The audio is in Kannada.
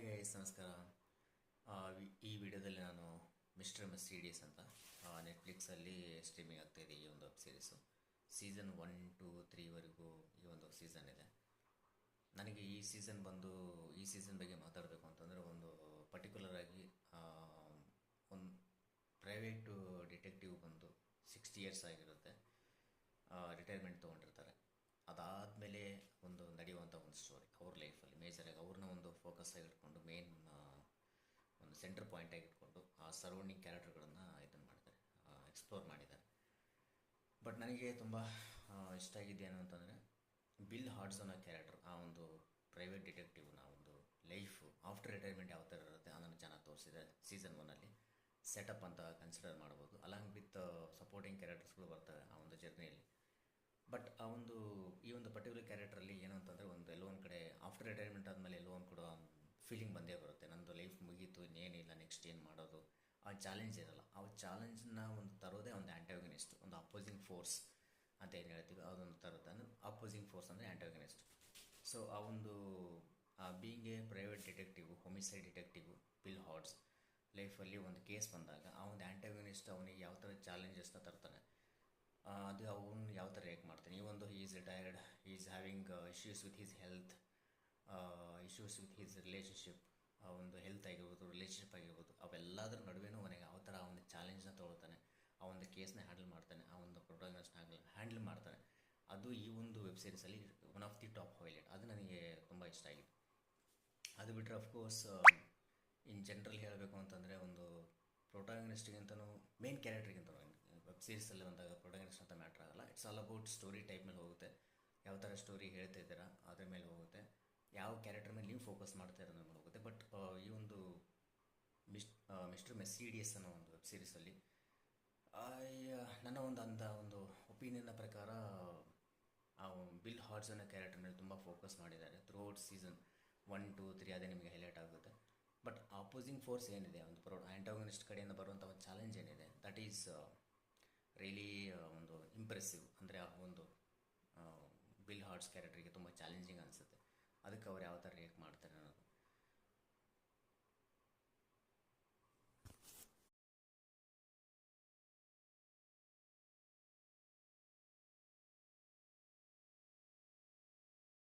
ಗೈಸ್ ನಮಸ್ಕಾರ. ಈ ವಿಡಿಯೋದಲ್ಲಿ ನಾನು ಮಿಸ್ಟರ್ ಮೆರ್ಸಿಡಿಸ್ ಅಂತ ನೆಟ್ಫ್ಲಿಕ್ಸಲ್ಲಿ ಸ್ಟ್ರೀಮಿಂಗ್ ಆಗ್ತಾಯಿದೆ ಈ ಒಂದು ವೆಬ್ ಸೀರೀಸು. ಸೀಸನ್ 1, 2, 3ವರೆಗೂ ಈ ಒಂದು ಸೀಸನ್ ಇದೆ. ನನಗೆ ಈ ಸೀಸನ್ ಬಗ್ಗೆ ಮಾತಾಡಬೇಕು ಅಂತಂದರೆ ಒಂದು ಪರ್ಟಿಕ್ಯುಲರ್ ಆಗಿ ಒಂದು ಪ್ರೈವೇಟು ಡಿಟೆಕ್ಟಿವ್ ಬಂದು 60 ಇಯರ್ಸ್ ಆಗಿರುತ್ತೆ, ರಿಟೈರ್ಮೆಂಟ್ ತೊಗೊಂಡಿರ್ತಾರೆ. ಅದಾದಮೇಲೆ ಒಂದು ನಡೆಯುವಂಥ ಒಂದು ಸ್ಟೋರಿ ಅವ್ರ ಲೈಫಲ್ಲಿ ಮೇಜರಾಗಿ ಅವ್ರನ್ನ ಒಂದು ಫೋಕಸ್ ಆಗಿಟ್ಕೊಂಡು ಮೇನ್ ಒಂದು ಸೆಂಟರ್ ಪಾಯಿಂಟ್ ಆಗಿಟ್ಕೊಂಡು ಆ ಸರೌಂಡಿಂಗ್ ಕ್ಯಾರೆಕ್ಟರ್ಗಳನ್ನು ಇದನ್ನು ಮಾಡ್ತಾರೆ, ಎಕ್ಸ್ಪ್ಲೋರ್ ಮಾಡಿದ್ದಾರೆ. ಬಟ್ ನನಗೆ ತುಂಬ ಇಷ್ಟ ಆಗಿದ್ದೇನು ಅಂತಂದರೆ ಬಿಲ್ ಹಾಡ್ಸನ್ ಕ್ಯಾರೆಕ್ಟರ್, ಆ ಒಂದು ಪ್ರೈವೇಟ್ ಡಿಟೆಕ್ಟಿವ್ನ ಒಂದು ಲೈಫು ಆಫ್ಟರ್ ರಿಟೈರ್ಮೆಂಟ್ ಯಾವ ಥರ ಇರುತ್ತೆ ಅನ್ನೋದು ಚೆನ್ನಾಗಿ ತೋರಿಸಿದೆ. ಸೀಸನ್ 1ಅಲ್ಲಿ ಸೆಟಪ್ ಅಂತ ಕನ್ಸಿಡರ್ ಮಾಡ್ಬೋದು. ಅಲಾಂಗ್ ವಿತ್ ಸಪೋರ್ಟಿಂಗ್ ಕ್ಯಾರೆಕ್ಟರ್ಸ್ಗಳು ಬರ್ತವೆ ಆ ಒಂದು ಜರ್ನಿಯಲ್ಲಿ. ಬಟ್ ಈ ಒಂದು ಪರ್ಟಿಕ್ಯುಲರ್ ಕ್ಯಾರೆಕ್ಟ್ರಲ್ಲಿ ಏನು ಅಂತಂದರೆ ಎಲ್ಲೋ ಒಂದು ಕಡೆ ಆಫ್ಟರ್ ರಿಟೈರ್ಮೆಂಟ್ ಆದಮೇಲೆ ಎಲ್ಲೋ ಒಂದು ಕೂಡ ಫೀಲಿಂಗ್ ಬಂದೇ ಬರುತ್ತೆ, ನಂದು ಲೈಫ್ ಮುಗೀತು, ಇನ್ನೇನಿಲ್ಲ, ನೆಕ್ಸ್ಟ್ ಏನು ಮಾಡೋದು, ಆ ಚಾಲೆಂಜ್ ಇರಲ್ಲ. ಆ ಚಾಲೆಂಜ್ನ ಒಂದು ತರೋದೇ ಒಂದು ಆ್ಯಂಟಾಗನಿಸ್ಟ್, ಒಂದು ಅಪೋಸಿಂಗ್ ಫೋರ್ಸ್ ಅಂತ ಏನು ಹೇಳ್ತೀವಿ ಅದೊಂದು ತರುತ್ತೆ. ಅಂದರೆ ಅಪೋಸಿಂಗ್ ಫೋರ್ಸ್ ಅಂದರೆ ಆ್ಯಂಟಾಗನಿಸ್ಟ್. ಸೊ ಆ ಒಂದು being a private detective, homicide detective Bill Hodges ಲೈಫಲ್ಲಿ ಒಂದು ಕೇಸ್ ಬಂದಾಗ ಆ ಒಂದು ಆ್ಯಂಟಾಗನಿಸ್ಟ್ ಅವನಿಗೆ ಯಾವ ಥರ ಚಾಲೆಂಜಸ್ನ ತರ್ತಾನೆ, ಅದು ಅವನು ಯಾವ ಥರ ರಿಯಾಕ್ಟ್ ಮಾಡ್ತಾನೆ. ಈ ಒಂದು he is retired, he is having issues with his health, issues with his relationship, ಆ ಒಂದು ಹೆಲ್ತ್ ಆಗಿರ್ಬೋದು, ರಿಲೇಷನ್ಶಿಪ್ ಆಗಿರ್ಬೋದು, ಅವೆಲ್ಲದರ ನಡುವೆನೂ ಅವನಿಗೆ ಯಾವ ಥರ ಆ ಒಂದು ಚಾಲೆಂಜ್ನ ತೊಗೊಳ್ತಾನೆ, ಆ ಒಂದು ಕೇಸ್ನ ಹ್ಯಾಂಡಲ್ ಮಾಡ್ತಾನೆ, ಆ ಒಂದು ಪ್ರೊಟಾಗನಿಸ್ಟ್ನ ಹ್ಯಾಂಡಲ್ ಮಾಡ್ತಾನೆ. ಅದು ಈ ಒಂದು ವೆಬ್ ಸೀರೀಸಲ್ಲಿ one of the top highlight. ಅದು ನನಗೆ ತುಂಬ ಇಷ್ಟ ಆಗಿದೆ. ಅದು ಬಿಟ್ಟರೆ ಅಫ್ಕೋರ್ಸ್ ಇನ್ ಜನರಲ್ ಹೇಳಬೇಕು ಅಂತಂದರೆ ಒಂದು ಪ್ರೊಟಾಗನಿಸ್ಟ್ಗಿಂತನೂ ಮೇನ್ ಕ್ಯಾರೆಕ್ಟರ್ಗಿಂತನೂ ವೆಬ್ ಸೀರೀಸಲ್ಲಿ ಬಂದಾಗ ಪ್ರೊಟಾಗನಿಸ್ಟ್ ಅಂತ ಮ್ಯಾಟ್ರ್ ಆಗಲ್ಲ. It's all about story type ಮೇಲೆ ಹೋಗುತ್ತೆ, ಯಾವ ಥರ ಸ್ಟೋರಿ ಹೇಳ್ತಾ ಇದ್ದೀರಾ ಅದ್ರ ಮೇಲೆ ಹೋಗುತ್ತೆ, ಯಾವ ಕ್ಯಾರೆಕ್ಟರ್ ಮೇಲೆ ನೀವು ಫೋಕಸ್ ಮಾಡ್ತಾ ಇರೋದ್ರ ಮೇಲೆ ಹೋಗುತ್ತೆ. ಬಟ್ ಈ ಒಂದು ಮಿಸ್ಟರ್ ಮೆರ್ಸಿಡಿಸ್ ಅನ್ನೋ ಒಂದು ವೆಬ್ ಸೀರೀಸಲ್ಲಿ ನನ್ನ ಒಂದು ಒಪಿನಿಯನ್ನ ಪ್ರಕಾರ ಆ ಬಿಲ್ ಹಾಡ್ಸ್ ಅನ್ನೋ ಕ್ಯಾರೆಕ್ಟರ್ ಮೇಲೆ ತುಂಬ ಫೋಕಸ್ ಮಾಡಿದ್ದಾರೆ ಥ್ರೂಔಟ್ ಸೀಸನ್ 1, 2, 3. ಅದೇ ನಿಮಗೆ ಹೈಲೈಟ್ ಆಗುತ್ತೆ. ಬಟ್ ಆಪೋಸಿಂಗ್ ಫೋರ್ಸ್ ಏನಿದೆ, ಒಂದು ಆ್ಯಂಟಾಗನಿಸ್ಟ್ ಕಡೆಯಿಂದ ಬರುವಂಥ ಒಂದು ಚಾಲೆಂಜ್ ಏನಿದೆ, ದಟ್ ಈಸ್ ರಿಯಲಿ ಒಂದು ಇಂಪ್ರೆಸಿವ್. ಅಂದರೆ ಆ ಒಂದು ಬಿಲ್ ಹಾಡ್ಸ್ ಕ್ಯಾರೆಕ್ಟರ್ಗೆ ತುಂಬ ಚಾಲೆಂಜಿಂಗ್ ಅನಿಸುತ್ತೆ. ಅದಕ್ಕೆ ಅವ್ರು ಯಾವ ಥರ ರಿಯಾಕ್ಟ್ ಮಾಡ್ತಾರೆ ಅನ್ನೋದು